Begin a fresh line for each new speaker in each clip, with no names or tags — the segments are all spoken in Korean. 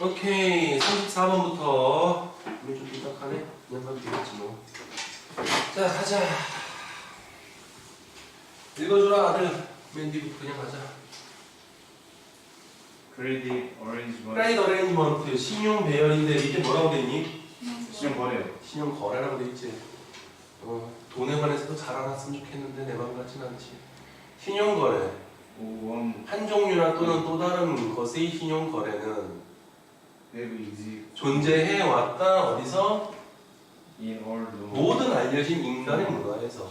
오케이, 34번부터. 우리 좀 삐딱하네? 그냥 가도 되겠지 뭐. 자, 가자. 읽어주라, 아들. 맨 뒤부터 그냥 가자.
크레딧 어레인지먼트.
크레딧 어레인지먼트, 신용 배열인데 이게 뭐라고 돼 있니?
신용 거래요.
신용 거래라고 돼 있지. 돈에 관해서도 잘 알았으면 좋겠는데 내 맘 같진 않지. 신용 거래.
오원
한 종류나 또는 또 다른 것의 신용 거래는
have exist
존재해 왔다. 어디서?
in all
모든 알려진 인간의 문화에서.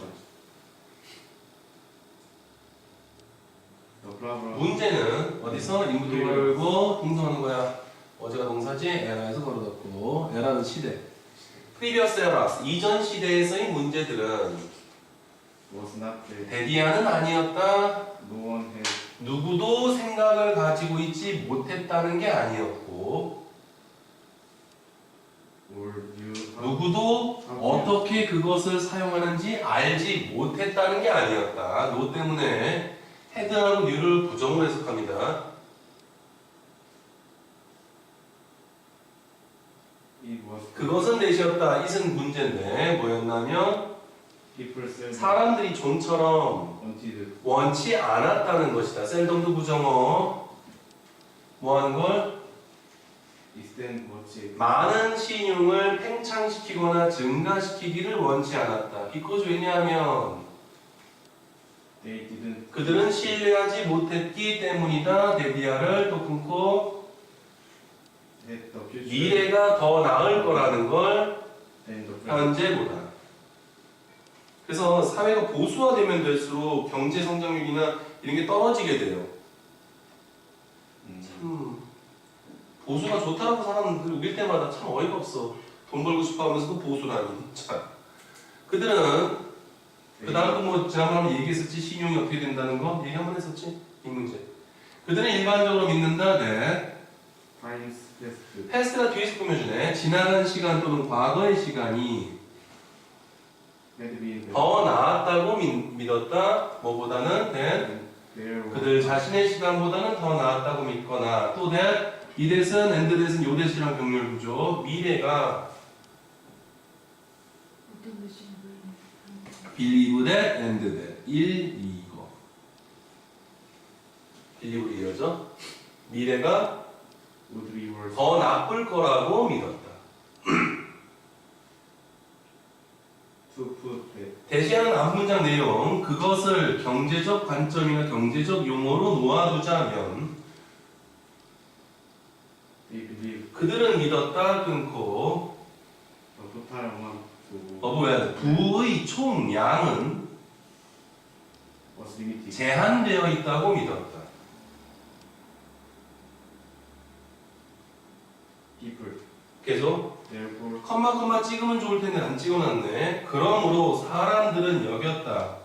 문제는 어디서? 인부도 걸고 동사하는 거야. 어제가 동사지? 에라에서 걸어뒀고, 에라는 시대. previous eras, 이전 시대에서의 문제들은
was not there.
데디아는 아니었다.
No one had
누구도 생각을 가지고 있지 못했다는 게 아니었고,
or you have
누구도 어떻게 그것을 사용하는지 알지 못했다는 게 아니었다. 노 때문에 헤드하고 뉴를 부정으로 해석합니다.
it was
그것은 내시였다. 이은 문제인데 뭐였냐면
people said
사람들이 좀처럼
wanted
원치 않았다는 것이다. 셀덤도 부정어 뭐하는 걸?
extend what
많은 신용을 팽창시키거나 증가시키기를 원치 않았다. because 왜냐하면
they didn't
그들은 신뢰하지 못했기 때문이다. 데디아를 또 끊고
have the future
미래가 더 나을 거라는 걸
than the present.
현재보다. 그래서 사회가 보수화되면 될수록 경제 성장률이나 이런 게 떨어지게 돼요. 보수가 좋다라고 사람들 우길 때마다 참 어이가 없어. 돈 벌고 싶어 하면서도 보수라니. 자, 그들은 그 다음도 뭐 지난번에 한번 얘기했었지. 신용이 어떻게 된다는 거 얘기 한번 했었지. 이 문제. 그들은 일반적으로 믿는다. 네.
times past
패스트가 뒤에서 꾸며주네. 지나간 시간 또는 과거의 시간이
had been
더 나았다고 믿었다. 뭐보다는
there was
그들 자신의 시간보다는 더 나았다고 믿거나 또 that 이 대신 and that은 요 대신이랑 병렬 구조. 미래가
어떤 것인지
believe that and that 1, 2 이거 believe로 이어져. 미래가
would be worse.
더 나쁠 거라고 믿었다.
To put that
대시하는 앞문장 내용 그것을 경제적 관점이나 경제적 용어로 놓아두자면
they believe
그들은 믿었다 끊고
the total amount to
뭐야 부의 총량은
was limited.
제한되어 있다고 믿었다.
People
계속
therefore
컴마 찍으면 좋을 텐데 안 찍어놨네. 그러므로 사람들은 여겼다.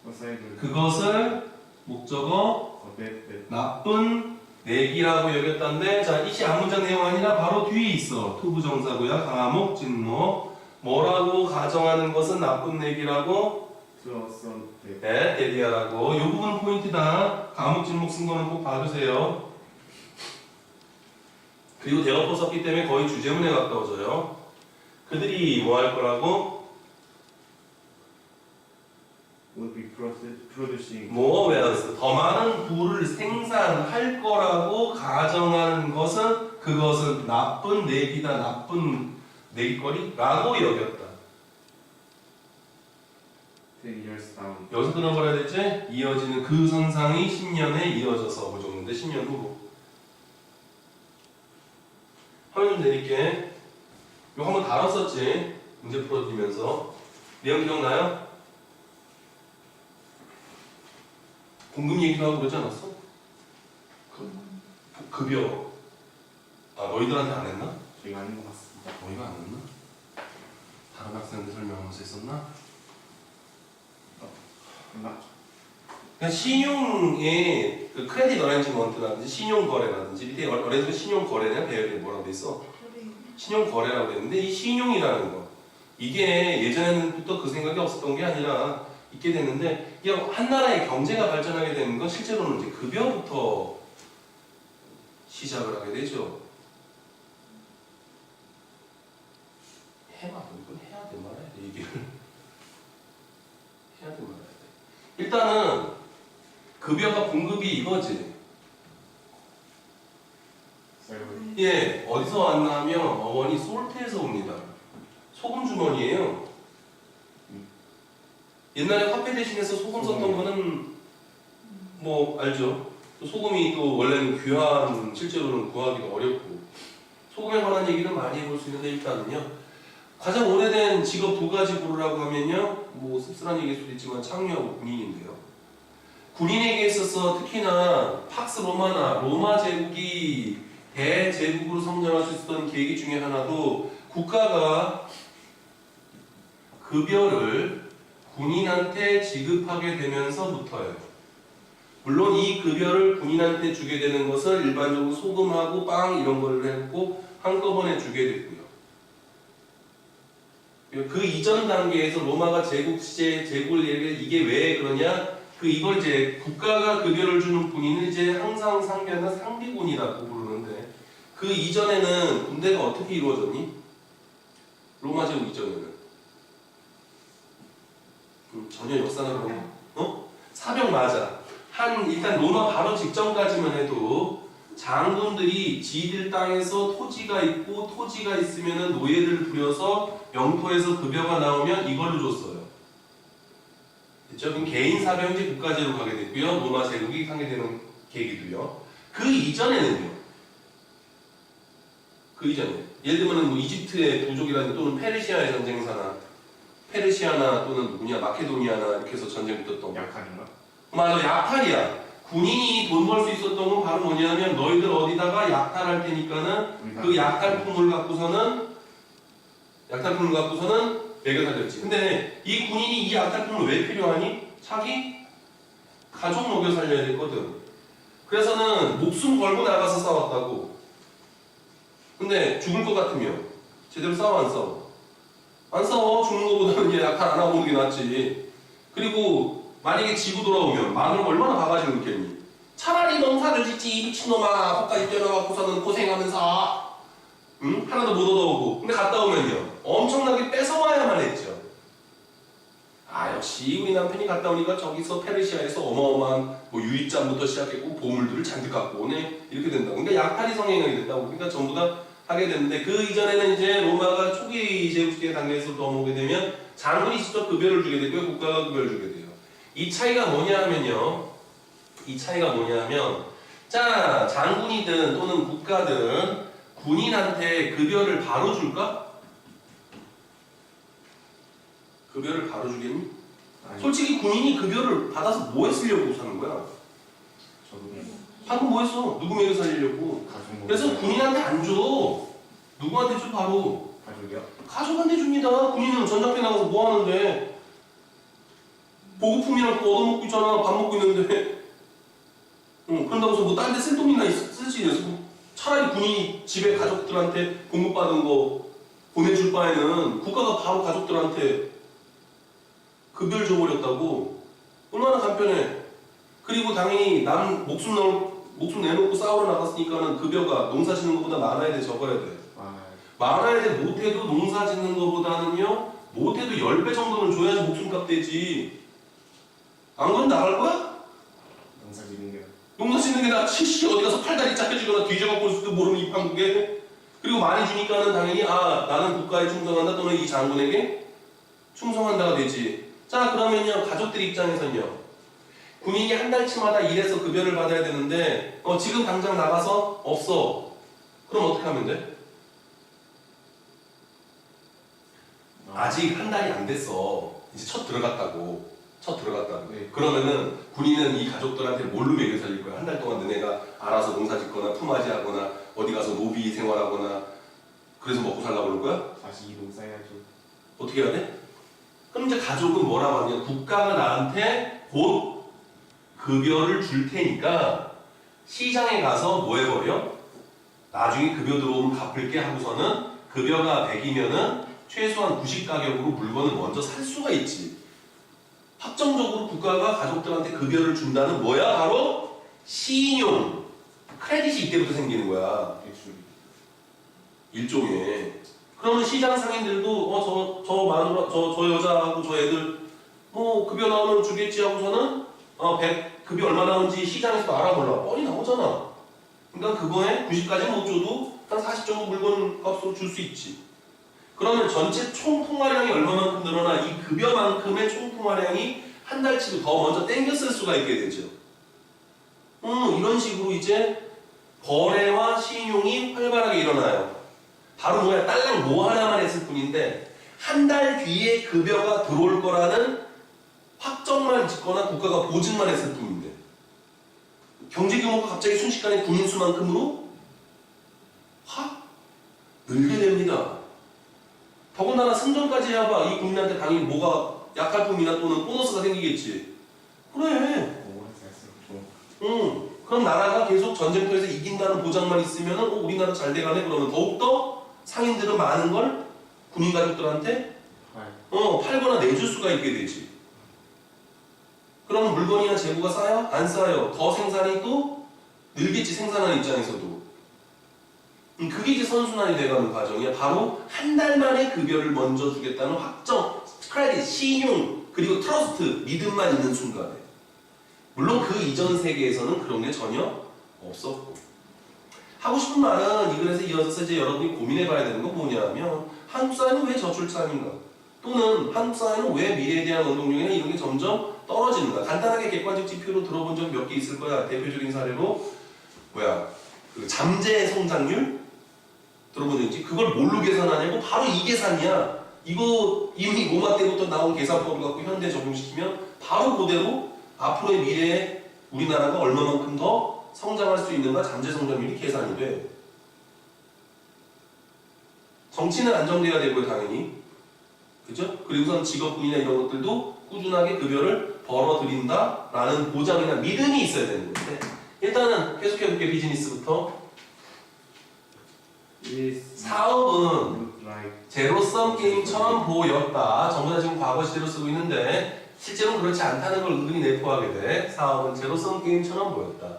considered
그것을 목적어
a bad bet.
나쁜 내기라고 여겼다는데 자 이시 앞문장 내용 아니라 바로 뒤에 있어. 투부정사고요. 강화목 진목 뭐라고 가정하는 것은 나쁜 내기라고
To assume that
네 데리아라고 이 부분 포인트다. 강화목 진목 쓴 거는 꼭 봐주세요. 그리고 대어법 썼기 때문에 거의 주제문에 가까워져요. 그들이 뭐 할 거라고?
would be producing
more wealth, 더 많은 부를 생산할 거라고 가정하는 것은 그것은 나쁜 내기다, 나쁜 내기거리라고 여겼다.
10 years down.
여기서 끊어버려야 되지? 이어지는 그 선상이 10년에 이어져서 그 정도인데 10년 후로. 화면 좀 내릴게. 이거 한번 다뤘었지? 문제 풀어드리면서. 내용 기억나요? 공금 얘기도 하고 그러지 않았어? 급여. 아, 너희들한테 안 했나?
저희가 아닌 것 같습니다.
너희가 안 했나? 다른 학생들 설명하면서 했었나?
맞죠.
그냥 신용의 그 크레딧 어레인지먼트라든지 신용 거래라든지 밑에 어레인지먼트 신용 거래냐 배열이 뭐라고 돼 있어? 신용 거래라고 돼 있는데 이 신용이라는 거 이게 예전에는부터 그 생각이 없었던 게 아니라 있게 됐는데 이게 한 나라의 경제가 발전하게 되는 건 실제로는 이제 급여부터 시작을 하게 되죠. 이건 해야 돼 말아야 돼 얘기를. 해야 돼 말아야 돼. 일단은 급여가 봉급이 이거지.
쌀
예, 어디서 왔나 하면 어원이 솔트에서 옵니다. 소금 주머니예요. 옛날에 화폐 대신해서 소금 썼던 거는 뭐 알죠? 또 소금이 또 원래는 귀한, 실제로는 구하기가 어렵고 소금에 관한 얘기는 많이 해볼 수 있는데 일단은요 가장 오래된 직업 두 가지 고르라고 하면요 뭐 씁쓸한 얘기일 수도 있지만 창녀하고 군인인데요. 군인에게 있어서 특히나 팍스 로마나 로마 제국이 대제국으로 성장할 수 있었던 계기 중에 하나도 국가가 급여를 군인한테 지급하게 되면서부터예요. 물론 이 급여를 군인한테 주게 되는 것을 일반적으로 소금하고 빵 이런 걸 했고 한꺼번에 주게 됐고요. 그 이전 단계에서 로마가 제국 시제 제국을 이게 왜 그러냐? 이걸 이제 국가가 급여를 주는 군인은 이제 항상 상비나 상비군이라고 부르는데 그 이전에는 군대가 어떻게 이루어졌니? 로마 제국 이전에는 전혀 역사나 그런 거? 사병 맞아. 일단 로마 바로 직전까지만 해도 장군들이 지들 땅에서 토지가 있고 토지가 있으면은 노예들을 부려서 영토에서 급여가 나오면 이걸로 줬어요. 그렇죠? 그럼 개인 사병제 국가제로 가게 됐고요. 로마 제국이 하게 되는 계기도요. 그 이전에는요. 그 이전에 예를 들면 뭐 이집트의 부족이라든 또는 페르시아의 전쟁사나 페르시아나 또는 누구냐 마케도니아나 이렇게 해서 전쟁 붙었던 거.
약한인가?
맞아, 약탈이야. 군인이 돈 벌 수 있었던 건 바로 뭐냐면 너희들 어디다가 약탈할 테니까는 그 약탈품을 갖고서는 매겨 살렸지. 근데 이 군인이 이 약탈품을 왜 필요하니? 자기 가족 먹여 살려야 됐거든. 그래서는 목숨 걸고 나가서 싸웠다고. 근데 죽을 것 같으면 제대로 싸워 안 싸워? 안 싸워. 죽는 것보다는 이제 약탈 안 하고 오는 게 낫지. 그리고 만약에 지고 돌아오면 마누라가 얼마나 바가지를 넣겠니? 차라리 농사를 짓지 미친놈아. 거기까지 뛰어나가고서는 고생하면서 응? 하나도 못 얻어오고. 근데 갔다 오면요 엄청나게 뺏어와야만 했죠. 역시 우리 남편이 갔다 오니까 저기서 페르시아에서 어마어마한 뭐 유입장부터 시작했고 보물들을 잔뜩 갖고 오네. 이렇게 된다고. 그러니까 약탈이 성행하게 됐다고. 그러니까 전부 다 하게 됐는데 그 이전에는 이제 로마가 초기 제국시대 단계에서 넘어오게 되면 장군이 직접 급여를 주게 되고요. 국가가 급여를 주게 돼요. 이 차이가 뭐냐면요. 자, 장군이든 또는 국가든 군인한테 급여를 바로 줄까? 급여를 바로 주겠니?
아니,
솔직히 군인이 급여를 받아서 뭐에 쓰려고 사는 거야?
저도
방금 뭐 했어? 누구 먹여 살리려고.
가족 먹고
그래서 군인한테 안 줘. 누구한테 줘? 바로
가족이요?
가족한테 줍니다. 군인은 전장터에 나가서 뭐 하는데? 보급품이랑 또 얻어먹고 있잖아. 밥 먹고 있는데. 그런다고 해서 뭐 딴 데 쓸 돈이나 쓰지. 차라리 군인이 집에 가족들한테 공급받은 거 보내줄 바에는 국가가 바로 가족들한테 급여를 줘버렸다고. 얼마나 간편해. 그리고 당연히 남 목숨 내놓고 싸우러 나갔으니까는 급여가 농사 짓는 것보다 많아야 돼, 적어야 돼. 많아야 돼. 못해도 농사 짓는 것보다는요, 못해도 10배 정도는 줘야지 목숨값 되지. 안 그러면 나갈 거야?
농사 짓는 게
농사 짓는 게 낫지. 어디 가서 팔다리 잘려지거나 뒤져갖고 올 수도 모르는 이 판국에. 그리고 많이 주니까는 당연히 나는 국가에 충성한다 또는 이 장군에게 충성한다가 되지. 자, 그러면요 가족들 입장에서는요 군인이 한 달치마다 일해서 급여를 받아야 되는데 지금 당장 나가서 없어. 그럼 어떻게 하면 돼? 아직 한 달이 안 됐어. 이제 첫 들어갔다고.
네.
그러면은 군인은 이 가족들한테 뭘로 먹여 살릴 거야? 한 달 동안 너네가 알아서 농사 짓거나 품앗이 하거나 어디 가서 노비 생활하거나 그래서 먹고 살라고 그럴 거야?
다시 농사해야죠.
어떻게 해야 돼? 그럼 이제 가족은 뭐라고 하냐? 국가가 나한테 곧 급여를 줄 테니까 시장에 가서 뭐 해버려? 나중에 급여 들어오면 갚을게 하고서는 급여가 100이면은 최소한 90 가격으로 물건을 먼저 살 수가 있지. 확정적으로 국가가 가족들한테 급여를 준다는 뭐야? 바로 시인용. 크레딧이 이때부터 생기는 거야.
대출.
일종의. 그러면 시장 상인들도 저 마누라 저 여자하고 저 애들 뭐 급여 나오면 주겠지 하고서는 100 급여 얼마 나오는지 시장에서도 알아보려고 뻔히 나오잖아. 그러니까 그거에 90까지는 못 줘도 한 40 정도 물건 값으로 줄 수 있지. 그러면 전체 총 풍화량이 얼마만큼 늘어나 이 급여만큼의 총 풍화량이 한 달치로 더 먼저 땡겼을 수가 있게 되죠. 이런 식으로 이제 거래와 신용이 활발하게 일어나요. 바로 뭐야? 딸랑 뭐 하나만 했을 뿐인데 한 달 뒤에 급여가 들어올 거라는 확정만 짓거나 국가가 보증만 했을 뿐인데 경제 규모가 갑자기 순식간에 국민 수만큼으로 확 늘게 됩니다. 더군다나 승전까지 해봐. 이 국민한테 당연히 뭐가 약할 뿐이나 또는 보너스가 생기겠지. 그래.
오래 살수록 좋은.
그럼 나라가 계속 전쟁터에서 이긴다는 보장만 있으면 우리나라 잘 돼가네. 그러면 더욱더 상인들은 많은 걸 군인 가족들한테 팔거나 내줄 수가 있게 되지. 그럼 물건이나 재고가 쌓여? 안 쌓여. 더 생산이 또 늘겠지. 생산하는 입장에서도. 그게 이제 선순환이 돼가는 과정이야. 바로 한 달 만에 급여를 먼저 주겠다는 확정, 크레딧, 신용, 그리고 트러스트, 믿음만 있는 순간에. 물론 그 이전 세계에서는 그런 게 전혀 없었고. 하고 싶은 말은 그래서 이어서 이제 여러분이 고민해봐야 되는 건 뭐냐면 한국 사회는 왜 저출산인가? 또는 한국 사회는 왜 미래에 대한 원동력이나 이런 게 점점 떨어지는가? 간단하게 객관적 지표로 들어본 적 몇 개 있을 거야. 대표적인 사례로 그 잠재 성장률 들어본 적 있지? 그걸 뭘로 계산하냐고? 바로 이 계산이야. 이거 이미 로마 때부터 나온 계산법을 갖고 현대 적용시키면 바로 그대로 앞으로의 미래에 우리나라가 얼마만큼 더 성장할 수 있는가 잠재 성장률이 계산이 돼. 정치는 안정돼야 되고요, 당연히. 그죠? 그리고선 직업군이나 이런 것들도 꾸준하게 급여를 벌어들인다라는 보장이나 믿음이 있어야 되는 건데 일단은 계속해볼게요. 비즈니스부터. 사업은 제로섬 게임처럼 보였다. 전부 다 지금 과거 시제로 쓰고 있는데 실제로는 그렇지 않다는 걸 은근히 내포하게 돼. 사업은 제로섬 게임처럼 보였다.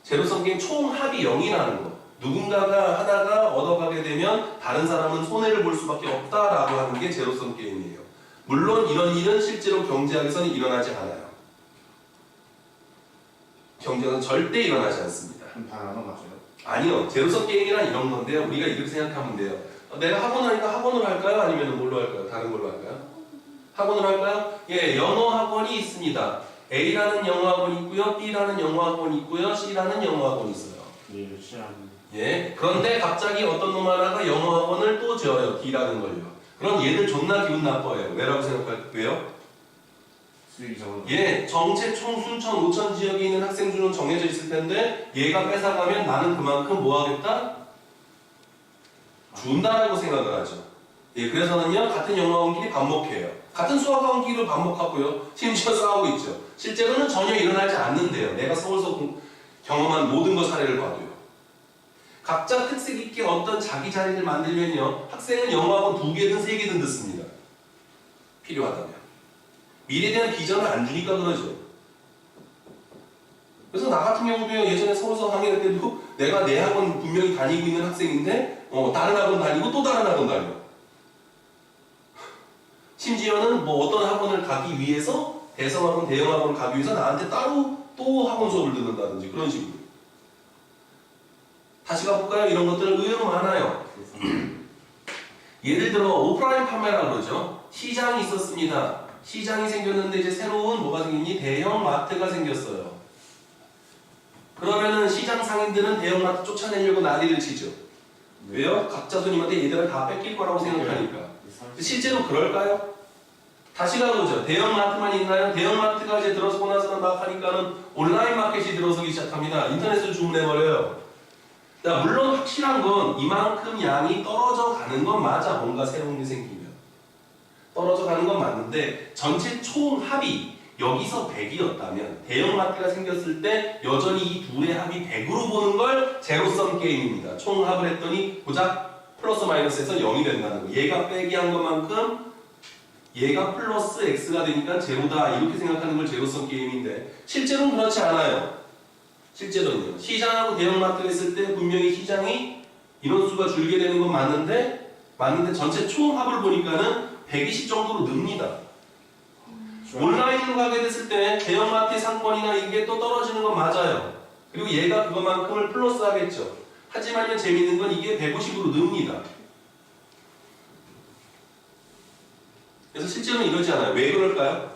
제로섬 게임 총합이 0이라는 거. 누군가가 하나가 얻어가게 되면 다른 사람은 손해를 볼 수밖에 없다라고 하는 게 제로섬 게임이에요. 물론 이런 일은 실제로 경제학에서는 일어나지 않아요. 경제학은 절대 일어나지 않습니다.
다 나눠 맞아요.
아니요. 제로섬 게임이란 이런 건데요. 우리가 이렇게 생각하면 돼요. 내가 학원 하니까 학원으로 할까요? 아니면 뭘로 할까요? 다른 걸로 할까요? 학원으로 할까요? 예, 영어 학원이 있습니다. A라는 영어 학원이 있고요. B라는 영어 학원이 있고요. C라는 영어 학원이 있어요. 예. 그런데 갑자기 어떤 놈 하나가 영어 학원을 또 지어요. D라는 걸요. 그럼 얘들 존나 기분 나빠요. 왜라고 생각할까요?
수익이 적어.
예, 정체 총 순천, 오천 지역에 있는 학생 수는 정해져 있을 텐데 얘가 뺏어가면 나는 그만큼 뭐 하겠다? 준다라고 생각을 하죠. 예, 그래서는요 같은 영어학원끼리 반목해요. 같은 수학학원끼리 반목하고요. 심지어 싸우고 있죠. 실제로는 전혀 일어나지 않는데요. 내가 서울서 경험한 모든 것 사례를 봐도요. 각자 특색 있게 어떤 자기 자리를 만들면요. 학생은 영어학원 2개든 3개든 듣습니다. 필요하다면. 미래에 대한 비전을 안 주니까 그러죠. 그래서 나 같은 경우도 예전에 서울서 강의할 때도 내가 내 학원 분명히 다니고 있는 학생인데 다른 학원 다니고 또 다른 학원 다녀. 심지어는 뭐 어떤 학원을 가기 위해서 대성학원, 대형학원을 가기 위해서 나한테 따로 또 학원 수업을 듣는다든지 그런 식으로. 다시 가볼까요? 이런 것들은 의외로 많아요. 예를 들어 오프라인 판매라 그러죠. 시장이 있었습니다. 시장이 생겼는데 이제 새로운 뭐가 생겼니? 대형 마트가 생겼어요. 그러면은 시장 상인들은 대형 마트 쫓아내려고 난리를 치죠. 왜요? 각자 손님한테 얘들은 다 뺏길 거라고 생각하니까. 실제로 그럴까요? 다시 가보죠. 대형 마트만 있나요? 대형 마트가 이제 들어서고 나서는 막 하니까는 온라인 마켓이 들어서기 시작합니다. 인터넷으로 주문해버려요. 자, 물론 확실한 건 이만큼 양이 떨어져 가는 건 맞아. 뭔가 새로운 게 생기면. 떨어져 가는 건 맞는데 전체 총 합이 여기서 100이었다면 대형마트가 생겼을 때 여전히 이 둘의 합이 100으로 보는 걸 제로섬 게임입니다. 총 합을 했더니 고작 플러스 마이너스에서 0이 된다는 거. 얘가 빼기 한 것만큼 얘가 플러스 x가 되니까 제로다 이렇게 생각하는 걸 제로섬 게임인데 실제로는 그렇지 않아요. 실제로는요. 시장하고 대형마트가 있을 때 분명히 시장이 인원수가 줄게 되는 건 맞는데 전체 총합을 보니까는 120 정도로 늡니다. 온라인으로 가게 됐을 때 대형마트의 상권이나 이게 또 떨어지는 건 맞아요. 그리고 얘가 그것만큼을 플러스 하겠죠. 하지만요, 재밌는 건 이게 150으로 늡니다. 그래서 실제로는 이러지 않아요. 왜 그럴까요?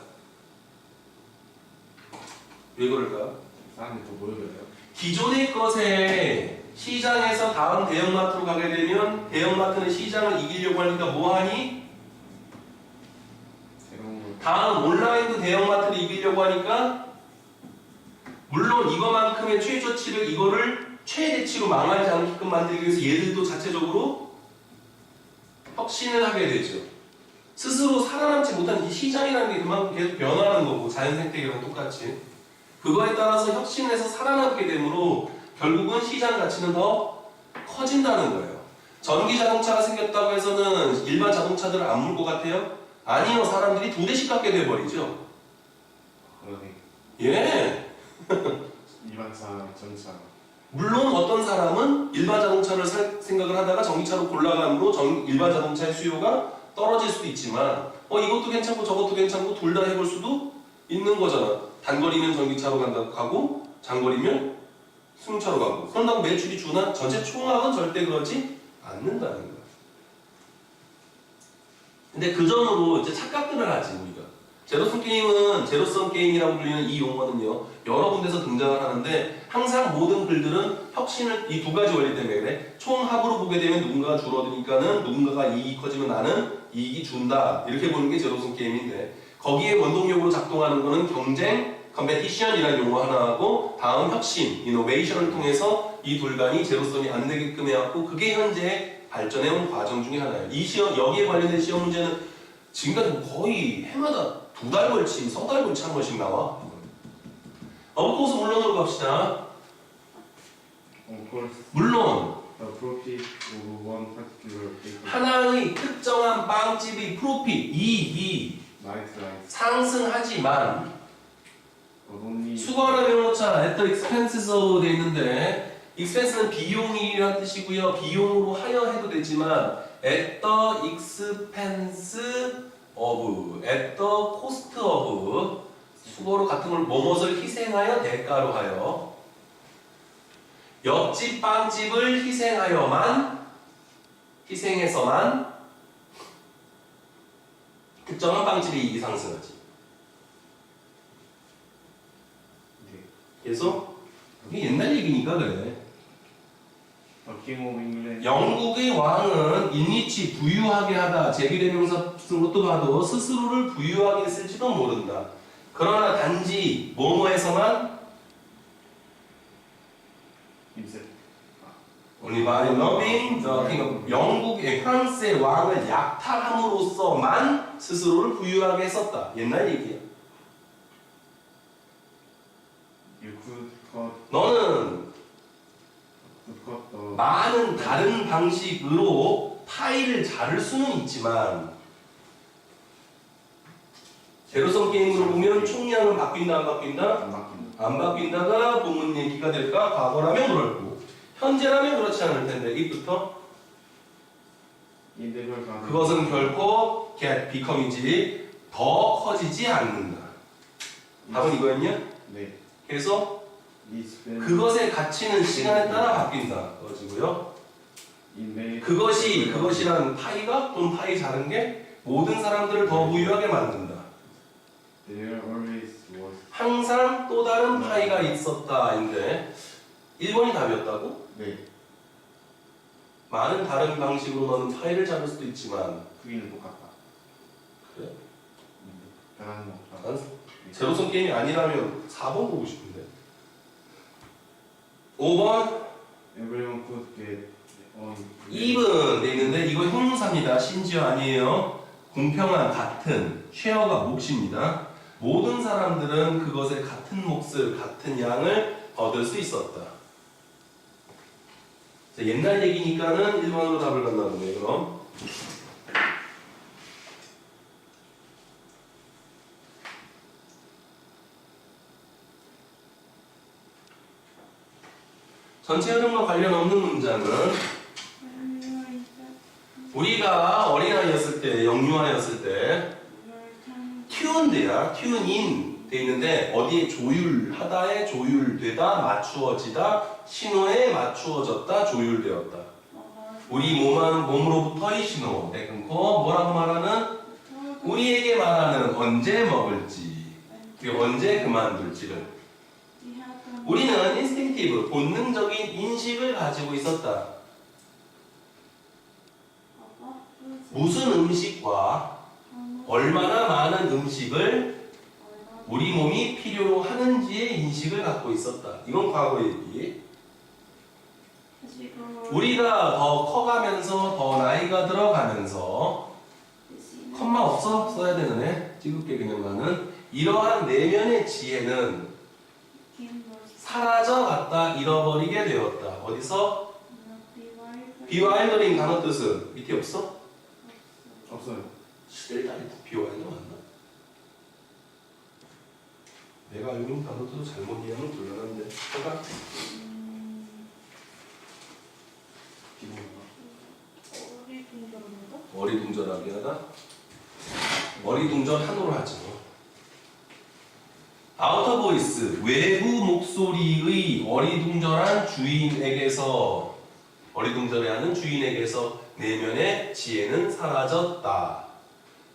왜 그럴까요?
사람들이 더 모여들어요.
기존의 것에 시장에서 다음 대형마트로 가게 되면 대형마트는 시장을 이기려고 하니까 뭐하니?
새로운 걸
다음 온라인도 대형마트를 이기려고 하니까 물론 이거만큼의 최저치를 이거를 최대치로 망하지 않게끔 만들기 위해서 얘들도 자체적으로 혁신을 하게 되죠. 스스로 살아남지 못한 이 시장이라는 게 그만큼 계속 변화하는 거고 자연생태계랑 똑같이 그거에 따라서 혁신해서 살아남게 되므로 결국은 시장 가치는 더 커진다는 거예요. 전기 자동차가 생겼다고 해서는 일반 자동차들을 안 물 것 같아요? 아니요. 사람들이 2대씩 갖게 돼버리죠.
그러네.
예.
일반 차, 전차.
물론 어떤 사람은 일반 자동차를 살 생각을 하다가 전기차로 골라감으로 일반 자동차의 수요가 떨어질 수도 있지만 이것도 괜찮고 저것도 괜찮고 둘 다 해볼 수도 있는 거잖아. 단거리면 전기차로 가고 장거리면 승용차로 가고 그런다고 매출이 주나? 전체 총합은 절대 그러지 않는다는 거야. 근데 그 점으로 이제 착각들을 하지 우리가. 제로섬 게임은 제로섬 게임이라고 불리는 이 용어는요 여러 군데서 등장을 하는데 항상 모든 글들은 혁신을 이 두 가지 원리 때문에 그래. 총합으로 보게 되면 누군가가 줄어드니까는 누군가가 이익이 커지면 나는 이익이 준다 이렇게 보는 게 제로섬 게임인데 거기에 원동력으로 작동하는 거는 경쟁, 컴페티션이라는 용어 하나하고 다음 혁신, 이노베이션을 통해서 이 둘간이 제로섬이 안 되게끔 해왔고 그게 현재 발전해온 과정 중에 하나예요. 이 시험 여기에 관련된 시험 문제는 지금까지 거의 해마다 2달 걸치, 3달 걸치 한 번씩 나와. 어브코스 물론으로 갑시다.
Of course,
물론
the profit of one particular bakery
하나의 특정한 빵집의 프로핏, 이익이
might rise,
상승하지만
but only
수거 하나 배워놓자. at the expenses of 돼 있는데 expense는 비용이라는 뜻이고요. 비용으로 하여 해도 되지만 at the expense of, at the cost of 수거로 같은 걸 뭐뭇을 희생하여 대가로 하여 옆집 빵집을 희생해서만 특정한 빵집의 이익이 상승하지.
네.
그래서 이게 옛날 얘기니까 그래.
The King of England
영국의 왕은 인리치 부유하게 하다 제비대명사 쓴 것도 봐도 스스로를 부유하게 했을지도 모른다. 그러나 단지 뭐뭐에서만
himself
only by loving the king of 영국의 프랑스의 왕을 약탈함으로써만 스스로를 부유하게 했었다. 옛날 얘기야.
you could cut
너는
the
많은 다른 방식으로 파이를 자를 수는 있지만 제로섬 게임으로 보면 총량은 바뀐다 안 바뀐다?
안 바뀐다.
안 바뀐다가 본문 얘기가 될까? 과거라면 그렇고 현재라면 그렇지 않을 텐데 이부터
인대별 가능
그것은 결코 get become이지 더 커지지 않는다. 답은 이거였냐?
네.
그래서
is when
그것의 가치는 시간에 따라 바뀐다. 그것이고요.
in
그것이란 파이가 또는 파이 자른 게 모든 사람들을 더 부유하게 만든다.
there always was
항상 또 다른 파이가 있었다인데 1번이 답이었다고?
네.
많은 다른 방식으로 너는 파이를 잡을 수도 있지만
크기는 똑같다.
그래?
변하는 거 없다.
난 제로섬 게임이 아니라면 4번 보고 싶은데 5번
Everyone could get on
even 돼 있는데 이거 형용사입니다. 심지어 아니에요. 공평한 같은 쉐어가 몫입니다. 모든 사람들은 그것의 같은 몫을 같은 양을 얻을 수 있었다. 자, 옛날 얘기니까는 1번으로 답을 갔나 보네. 그럼 전체 흐름과 관련 없는 문장은 우리가 어린아이였을 때, 영유아였을 때 튜운드야, 튜인 돼 있는데 어디에 조율하다에 조율되다, 맞추어지다, 신호에 맞추어졌다, 조율되었다. 우리 몸으로부터의 신호, 내 끊고 뭐라고 말하는? 우리에게 말하는 언제 먹을지, 그리고 언제 그만둘지를. 우리는 인스팅티브, 본능적인 인식을 가지고 있었다. 무슨 음식과 얼마나 많은 음식을 우리 몸이 필요로 하는지의 인식을 갖고 있었다. 이건 과거 얘기. 우리가 더 커가면서 더 나이가 들어가면서 컴마 없어? 써야 되는 애? 찌그게 그냥 가는 이러한 내면의 지혜는 사라져갔다 잃어버리게 되었다. 어디서? 비와일더링 단어 뜻은 밑에 없어?
없어요.
시들다리 비와일더 맞나? 내가 알고 있는 단어 뜻을 잘못 이해하면 곤란한데 잠깐 어리둥절하게 하다? 어리둥절한으로 하죠. 아우터 보이스, 외부 목소리의 어리둥절한 주인에게서 어리둥절해하는 주인에게서 내면의 지혜는 사라졌다.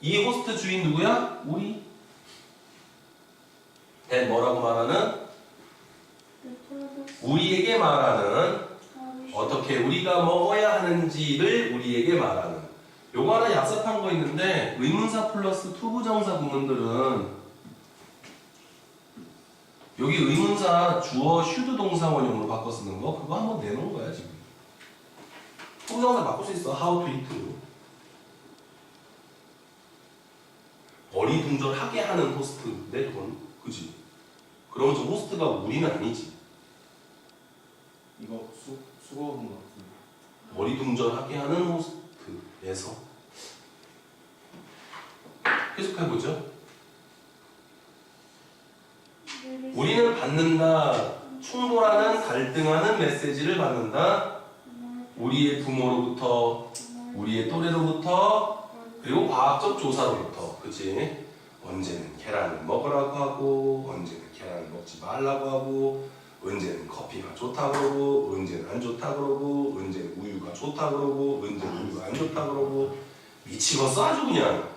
이 호스트 주인 누구야? 우리. 뭐라고 말하는? 우리에게 말하는 어떻게 우리가 먹어야 하는지를 우리에게 말하는. 요거 하나 약삭한 거 있는데 의문사 플러스 투부정사 구문들은 여기 의문사 주어 슈드 동사 원형으로 바꿔 쓰는 거 그거 한번 내놓은 거야 지금. 투부정사 바꿀 수 있어. how to eat로. 어리둥절하게 하는 호스트인데 그건 그지? 그러면 저 호스트가 우리는 아니지.
이거 수거한 것 같은데.
어리둥절하게 하는 호스트에서 계속해보죠. 우리는 받는다. 충돌하는 갈등하는 메시지를 받는다. 우리의 부모로부터 우리의 또래로부터 그리고 과학적 조사로부터. 그치? 언제는 계란을 먹으라고 하고 언제는 계란을 먹지 말라고 하고 언제는 커피가 좋다 그러고 언제는 안 좋다 그러고 언제는 우유가 좋다 그러고 언제는 우유가 안 좋다 그러고 미치겠어 아주 그냥.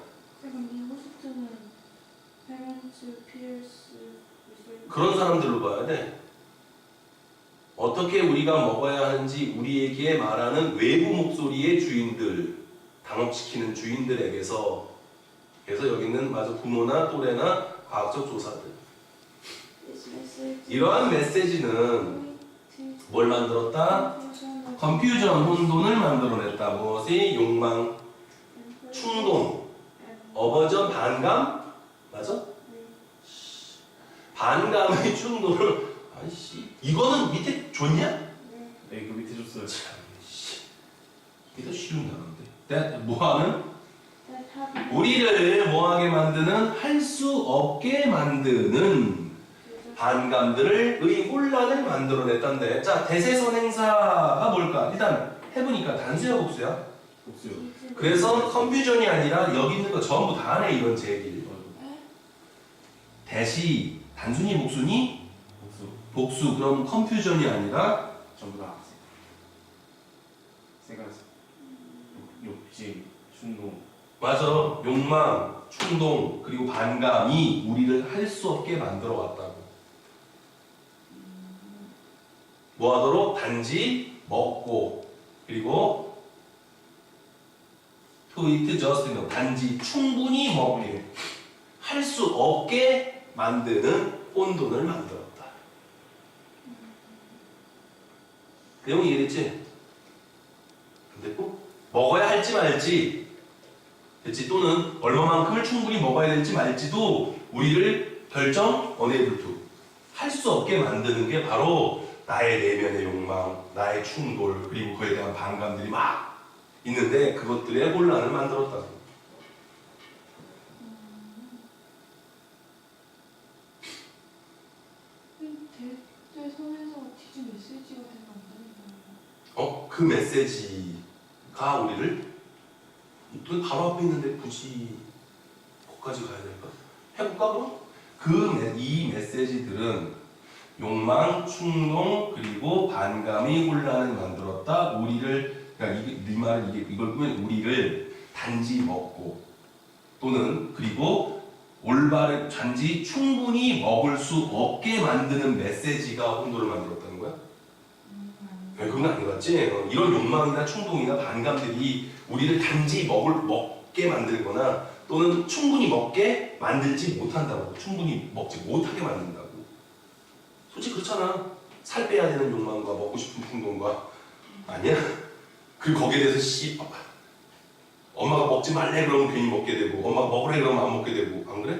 그럼 이 호스트는 페런츠, 피어스
그런 사람들로 봐야 돼. 어떻게 우리가 먹어야 하는지 우리에게 말하는 외부 목소리의 주인들, 당혹시키는 주인들에게서. 그래서 여기는 마저 부모나 또래나 과학적 조사들. 이러한 메시지는 뭘 만들었다? 컨퓨전, 혼돈을 만들어냈다. 무엇이? 욕망, 충동, 어버전, 반감? 맞아? 반감의 충동을 아이씨 이거는 밑에 줬냐?
네, 이거 밑에 줬어요.
참 이게 더 쉬운 단어인데. 뭐하는? 우리를 뭐하게 만드는? 할 수 없게 만드는 반감들을 혼란을 만들어냈단데. 자, 대세선행사가 뭘까? 일단 해보니까 단수야 복수야?
복수요.
그래서 컨퓨전이 아니라 여기 있는 거 전부 다 하네. 이건 제 얘기. 대시 단순히 복수니?
복수.
복수. 그럼 컨퓨전이 아니라
전부 다. 세 가지. 욕심, 충동.
맞아. 욕망, 충동, 그리고 반감이 우리를 할 수 없게 만들어 왔다고. 뭐 하도록? 단지 먹고, 그리고 to eat just enough. 단지 충분히 먹게. 할 수 없게 만드는 혼돈을 만들었다. 내용 이해됐지? 안 됐고? 먹어야 할지 말지. 됐지? 또는 얼마만큼을 충분히 먹어야 될지 말지도 우리를 결정 unable to 할 수 없게 만드는 게 바로 나의 내면의 욕망, 나의 충돌, 그리고 그에 대한 반감들이 막 있는데 그것들의 혼란을 만들었다고.
대선에서 티즈 메시지가 된다고.
그 메시지가 우리를 또 바로 앞에 있는데 굳이 거기까지 가야 될까? 해볼까 그럼? 이 메시지들은 욕망, 충동, 그리고 반감이 혼란을 만들었다. 우리를 그러니까 네 말은 이걸 보면 우리를 단지 먹고 또는 그리고 올바른 단지 충분히 먹을 수 없게 만드는 메시지가 혼돈을 만들었다는 거야. 그건 아닌 것 같지? 이런 욕망이나 충동이나 반감들이 우리를 단지 먹게 만들거나 또는 충분히 먹게 만들지 못한다고. 충분히 먹지 못하게 만든다고. 솔직히 그렇잖아. 살 빼야 되는 욕망과 먹고 싶은 충동과 아니야? 그리고 거기에 대해서 엄마가 먹지 말래 그러면 괜히 먹게 되고 엄마가 먹으래 그러면 안 먹게 되고 안 그래?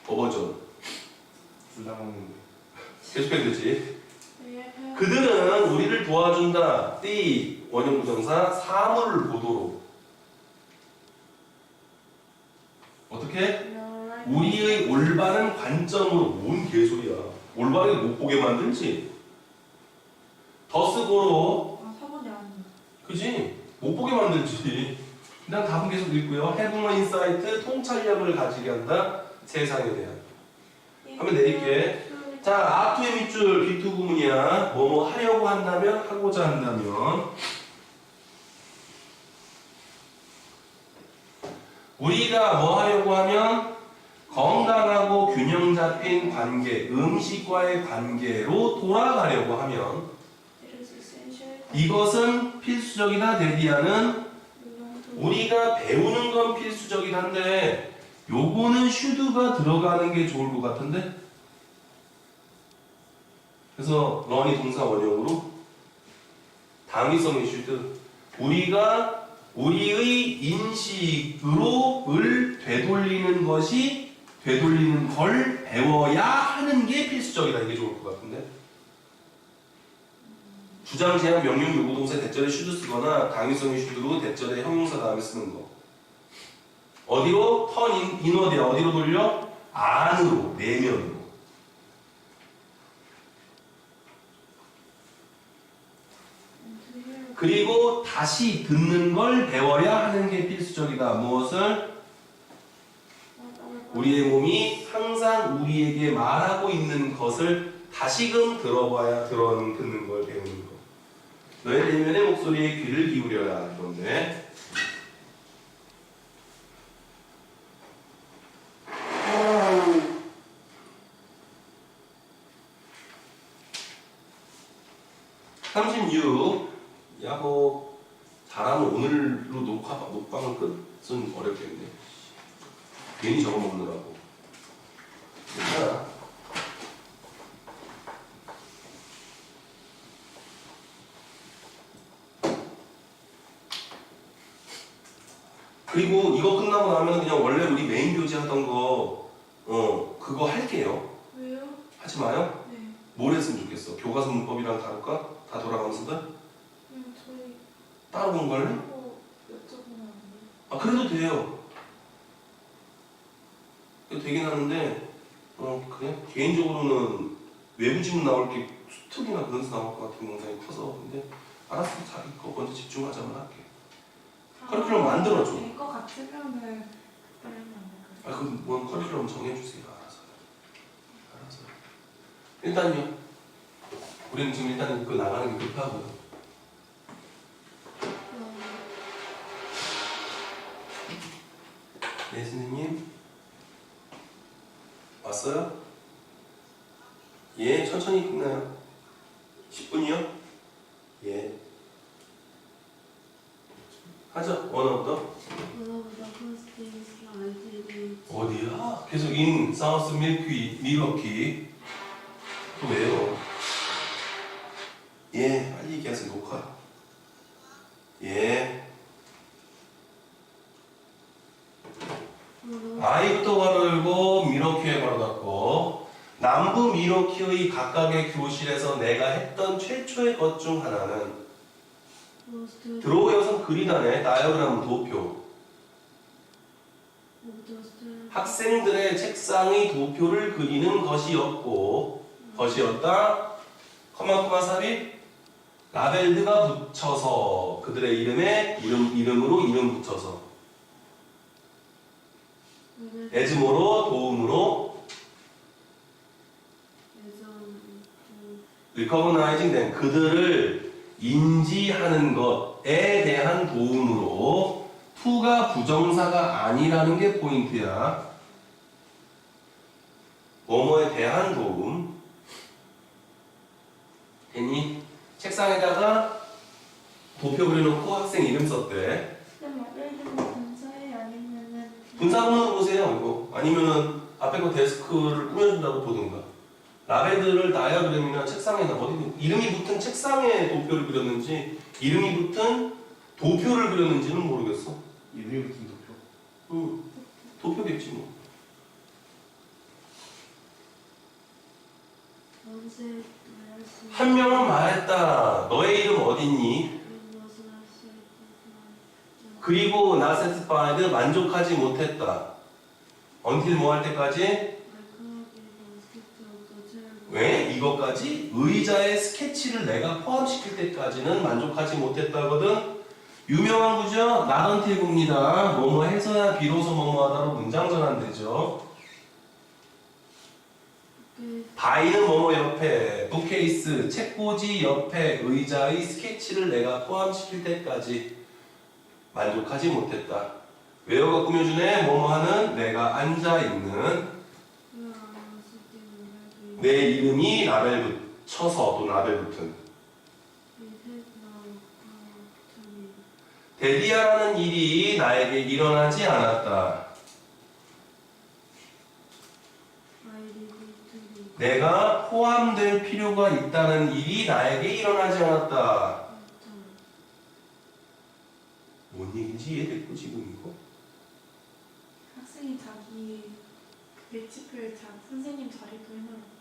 버전
둘 다 먹는데.
계속해야 되지.
예.
그들은 우리를 도와준다. 띠 원형 부정사 사물을 보도록 어떻게? 우리의 올바른 관점으로 뭔 개소리야. 올바르게 못 보게 만들지. 더 쓰고로
아, 4번이 아니에요.
그지? 못 보게 만들지. 그냥 답은 계속 읽고요. 해붕어 인사이트 통찰력을 가지게 한다. 세상에 대한. 한번 내릴게. 자, 아투의 밑줄 비투 구문이야. 뭐뭐 하려고 한다면, 하고자 한다면. 우리가 뭐 하려고 하면 건강하고 균형 잡힌 관계, 음식과의 관계로 돌아가려고 하면 이것은 필수적이다. 데디아는 우리가 배우는 건 필수적이긴 한데 요거는 슈드가 들어가는 게 좋을 것 같은데 그래서 런이 동사 원형으로 당위성의 슈드 우리가 우리의 인식으로를 되돌리는 걸 배워야 하는 게 필수적이다. 이게 좋을 것 같은데 주장, 제한, 명령, 요구 동사 대절에 슈드 쓰거나 당위성의 슈드로 대절에 형용사 다음에 쓰는 거. 어디로? 턴 인워드야. 어디로 돌려? 안으로, 내면으로. 그리고 다시 듣는 걸 배워야 하는 게 필수적이다. 무엇을? 우리의 몸이 항상 우리에게 말하고 있는 것을 다시금 들어봐야 듣는 걸 배우는 거. 너의 내면의 목소리에 귀를 기울여라. 그런데 야호 잘하면 오늘로 녹방을 끝은 어렵겠네. 괜히 적어먹느라고. 괜찮아. 그리고 이거 끝나고 나면 그냥 원래 우리 메인 교재 하던 거 그거 할게요.
왜요?
하지 마요.
네.
뭘 했으면 좋겠어? 교과서 문법이랑 다룰까? 다 돌아가면서
저희
따로 공부할래?
여쭤보면 안 돼요?
아 그래도 돼요. 되긴 하는데 그냥 개인적으로는 외부 지문 나올 게 수특이나 그런 데 나올 것 같은 영상이 커서 근데 알았어. 자기 거 먼저 집중하자면 할게. 커리큘럼 만들어줘.
될것 같으면은 그러면 안 될까요?
아 그럼 뭔 커리큘럼 정해주세요. 알아서. 일단요. 우리는 지금 일단 그 나가는 게 급하고요. 네 선생님. 왔어요? 예, 천천히 끝나요. 10분이요? 예. 하죠. 원어부터. 어디야? 계속 인, 사우스, 밀워키. 또 왜요? 예, 빨리 얘기하세요. 녹화. 예. 아이부터 괄호 열고 미러키에 괄호 닫고 남부 미러키의 각각의 교실에서 내가 했던 최초의 것 중 하나는 드로우 여성 그리다네 다이어그램 도표 학생들의 책상의 도표를 그리는 것이었다. 커마 삽입 라벨드가 붙여서 그들의 이름에 이름으로 이름 붙여서 에즈모로 도움으로 recognizing them 그들을 인지하는 것에 대한 도움으로 to가 부정사가 아니라는 게 포인트야. 뭐뭐에 대한 도움. 괜히 책상에다가 도표 그려놓고 학생 이름 썼대.
근데 라벨드는 분사에 아니면은
분사문으로 보세요. 이거 아니면은 앞에 거 데스크를 꾸며준다고 보든가. 라벨들을 다이아그램이나 책상에나 어디 이름이 붙은 책상에 도표를 그렸는지 이름이 붙은 도표를 그렸는지는 모르겠어.
이름이 붙은 도표.
응, 도표겠지 뭐. 한 명은 말했다. 너의 이름 어딨니? 그리고 not satisfied 만족하지 못했다. until 뭐 할 때까지? 왜? 이것까지? 의자의 스케치를 내가 포함시킬 때까지는 만족하지 못했다거든? 유명한 구죠? not until 구입니다. 뭐뭐 해서야 비로소 뭐뭐 하다로 문장 전환되죠. 바이는 뭐뭐 옆에, 북케이스, 책꽂이 옆에 의자의 스케치를 내가 포함시킬 때까지 만족하지 못했다. 웨어가 꾸며주네. 뭐뭐 하는 내가 앉아있는 내 이름이 라벨 붙여서 또 라벨 붙은 데디아라는 일이 나에게 일어나지 않았다. 내가 포함될 필요가 있다는 일이 나에게 일어나지 않았다. 뭔 얘기인지 이해됐고 지금 이거?
학생이 자기 레시피를 선생님 자리도 해놔요.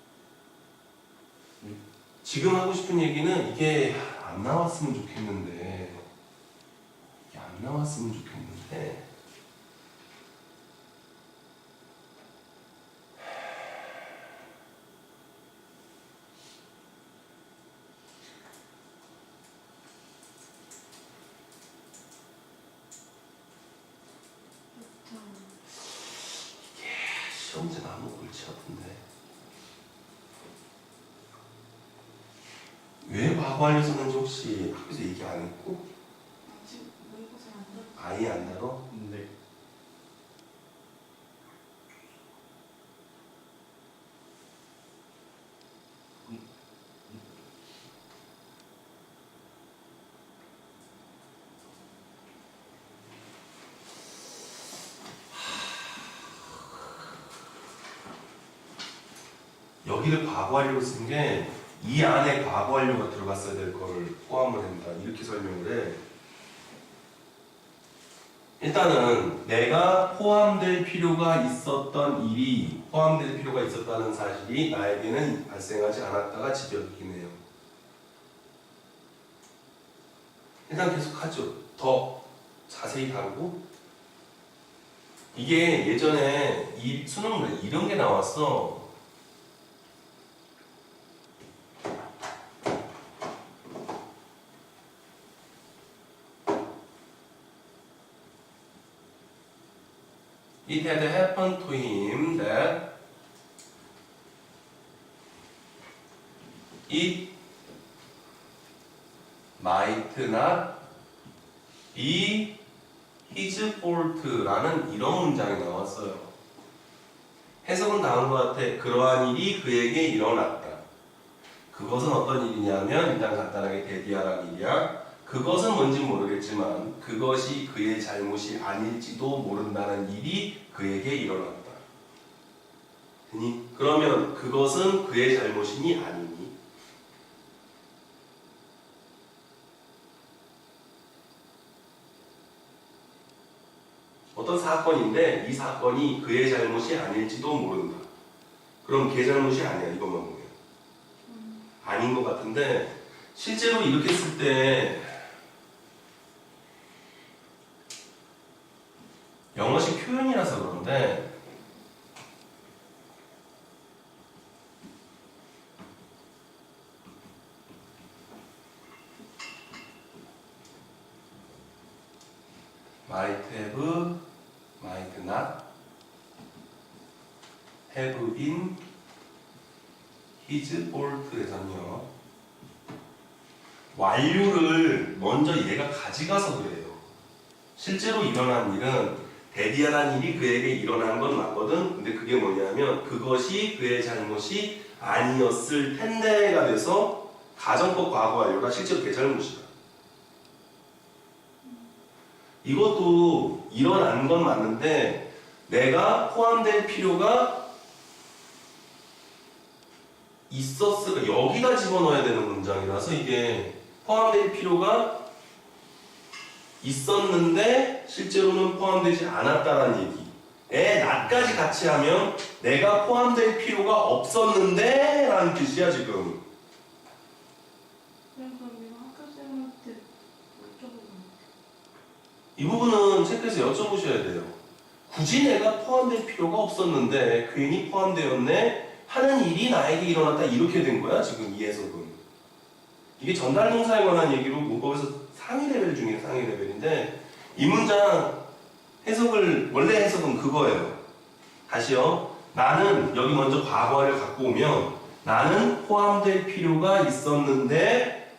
지금 하고 싶은 얘기는 이게 안 나왔으면 좋겠는데 이게 안 나왔으면 좋겠는데 시험지 너무 골치 아픈데 왜 과거완료 썼는지 혹시 학교에서 얘기 안 했고?
지금 모의고사 안 돼.
아예 안 다뤄?
네.
여기를 과거완료로 쓴 게 이 안에 과거완료가 들어갔어야 될 걸 포함을 한다. 이렇게 설명을 해. 일단은 내가 포함될 필요가 있었던 일이 포함될 필요가 있었다는 사실이 나에게는 발생하지 않았다가 집약이긴 해요. 일단 계속하죠. 더 자세히 다루고 이게 예전에 이 수능문에 이런 게 나왔어. It had happened to him that it might not be his fault라는 이런 문장이 나왔어요. 해석은 다음과 같아. 그러한 일이 그에게 일어났다. 그것은 어떤 일이냐면 일단 간단하게 데디아라는 일이야. 그것은 뭔지 모르겠지만 그것이 그의 잘못이 아닐지도 모른다는 일이 그에게 일어났다. 되니? 그러면 그것은 그의 잘못이니 아니니? 어떤 사건인데 이 사건이 그의 잘못이 아닐지도 모른다. 그럼 걔 잘못이 아니야 이것만 보면. 아닌 것 같은데 실제로 이렇게 쓸 때 영어식 표현이라서 그런데 might have, might not have been his fault에서는요 완료를 먼저 얘가 가져가서 그래요. 실제로 일어난 일은 데뷔하는 일이 그에게 일어난 건 맞거든. 근데 그게 뭐냐면 그것이 그의 잘못이 아니었을 텐데가 돼서 가정법 과거 완료가 실제로 그의 잘못이다. 이것도 일어난 건 맞는데 내가 포함될 필요가 있었을까? 여기다 집어넣어야 되는 문장이라서 이게 포함될 필요가 있었는데 실제로는 포함되지 않았다는 얘기. 나까지 같이 하면 내가 포함될 필요가 없었는데 라는 뜻이야 지금.
그럼 이거 학교생한테 여쭤보면
이 부분은 체크해서 여쭤보셔야 돼요. 굳이 내가 포함될 필요가 없었는데 괜히 포함되었네 하는 일이 나에게 일어났다 이렇게 된 거야 지금 이 해석은. 이게 전달 동사에 관한 얘기로 문법에서 상위 레벨 중에 상위 레벨인데 이 문장 해석을 원래 해석은 그거예요. 다시요. 나는 여기 먼저 과거를 갖고 오면 나는 포함될 필요가 있었는데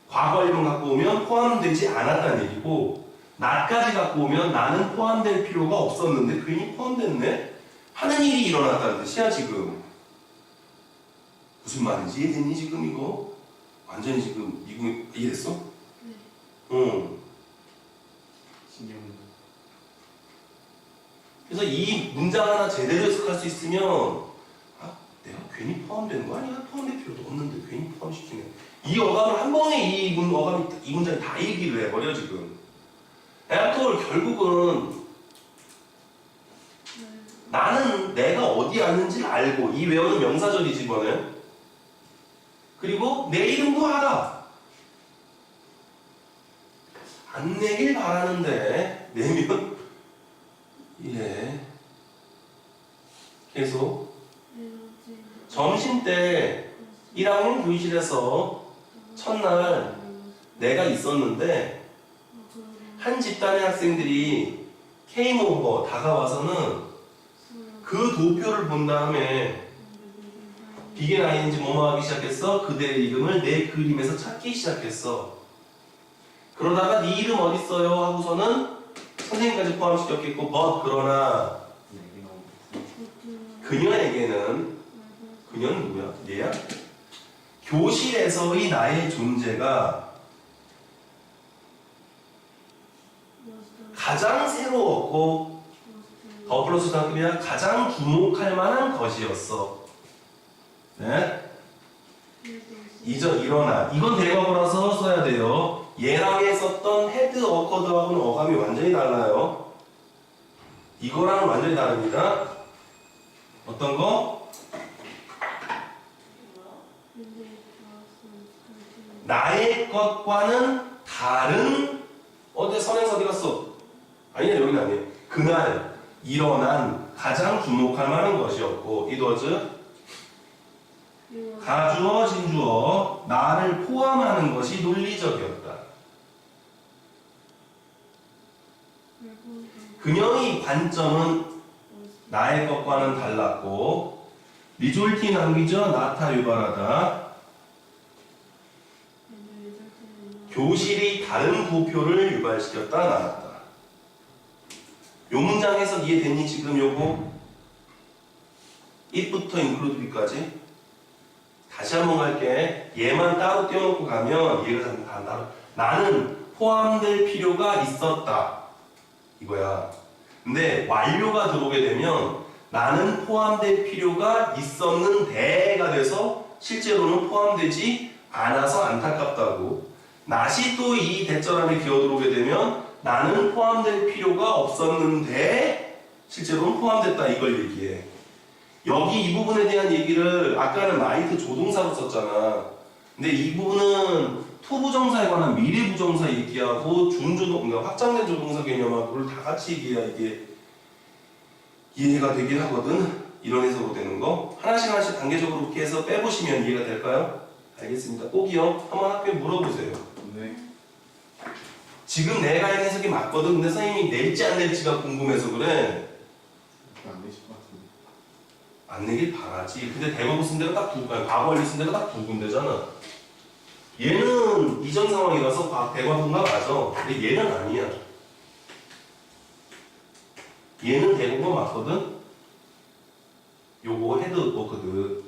과거일만 갖고 오면 포함되지 않았다는 얘기고 나까지 갖고 오면 나는 포함될 필요가 없었는데 괜히 포함됐네 하는 일이 일어났다는 뜻이야 지금. 무슨 말인지 이해됐니 지금 이거? 완전히 지금 미국 이해됐어?
네.
응.
신기합니다.
그래서 이 문장 하나 제대로 해석할 수 있으면 아 내가 괜히 포함되는 거 아니야? 포함될 필요도 없는데 괜히 포함시키네. 이 어감을 한 번에 이 문장이 다 얘기를 해버려 지금. 애플 결국은 나는 내가 어디 앉는지 알고 이 외어는 명사절이 집어내. 그리고 내 이름도 알아. 안 내길 바라는데 내면 예 계속 점심 때 1학년 교실에서 첫날 내가 있었는데 한 집단의 학생들이 came over 다가와서는 그 도표를 본 다음에 비긴 ing 뭐뭐 하기 시작했어. 그대의 이름을 내 그림에서 찾기 시작했어. 그러다가 네 이름 어딨어요 하고서는 선생님까지 포함시켰겠고 but 그러나 그녀에게는 그녀는 누구야? 얘야? 교실에서의 나의 존재가 가장 새로웠고 더 플러스 단급이야 가장 주목할 만한 것이었어. 네? 일어나. 이건 대과거라서 써야 돼요. 얘랑에 썼던 헤드 어커드하고는 어감이 완전히 달라요. 이거랑은 완전히 다릅니다. 어떤 거? 나의 것과는 다른 어디 선행사 어디 갔어? 아니야 여기는 아니에요. 그날 일어난 가장 주목할 만한 것이었고 it was 가주어 진주어 나를 포함하는 것이 논리적이었다. 그녀의 관점은 나의 것과는 달랐고 리졸티 남기죠. 나타 유발하다. 교실이 다른 도표를 유발시켰다 나왔다. 요 문장 해석 이해됐니 지금 요거? it부터 include까지 다시 한번 갈게. 얘만 따로 떼어놓고 가면 얘가 다 따로. 나는 포함될 필요가 있었다 이거야. 근데 완료가 들어오게 되면 나는 포함될 필요가 있었는데가 돼서 실제로는 포함되지 않아서 안타깝다고. 낫이 또 이 대절 안에 기어들어오게 되면 나는 포함될 필요가 없었는데 실제로는 포함됐다 이걸 얘기해. 여기 이 부분에 대한 얘기를 아까는 마이트 조동사로 썼잖아. 근데 이 부분은 투부정사에 관한 미래부정사 얘기하고 준조동, 그러니까 확장된 조동사 개념하고를 다 같이 얘기해야 이게 이해가 되긴 하거든. 이런 해석으로 되는 거 하나씩 하나씩 단계적으로 이렇게 해서 빼보시면 이해가 될까요? 알겠습니다. 꼭이요. 한번 학교에 물어보세요.
네.
지금 내가 한 해석이 맞거든. 근데 선생님이 낼지 안 낼지가 궁금해서 그래.
안 되실 것 같은데.
안 내길 바라지. 근데 대부분 쓴 데가 딱 두, 아니, 과거 완료 쓴 데가 딱 두 군데잖아. 얘는 이전 상황이라서 대과분가 맞아. 근데 얘는 아니야. 얘는 대부분 맞거든. 요거 헤드 넣거든.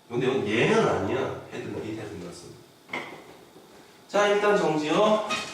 근데 얘는 아니야. 헤드는 이 헤드는 습니다 자, 일단 정지요.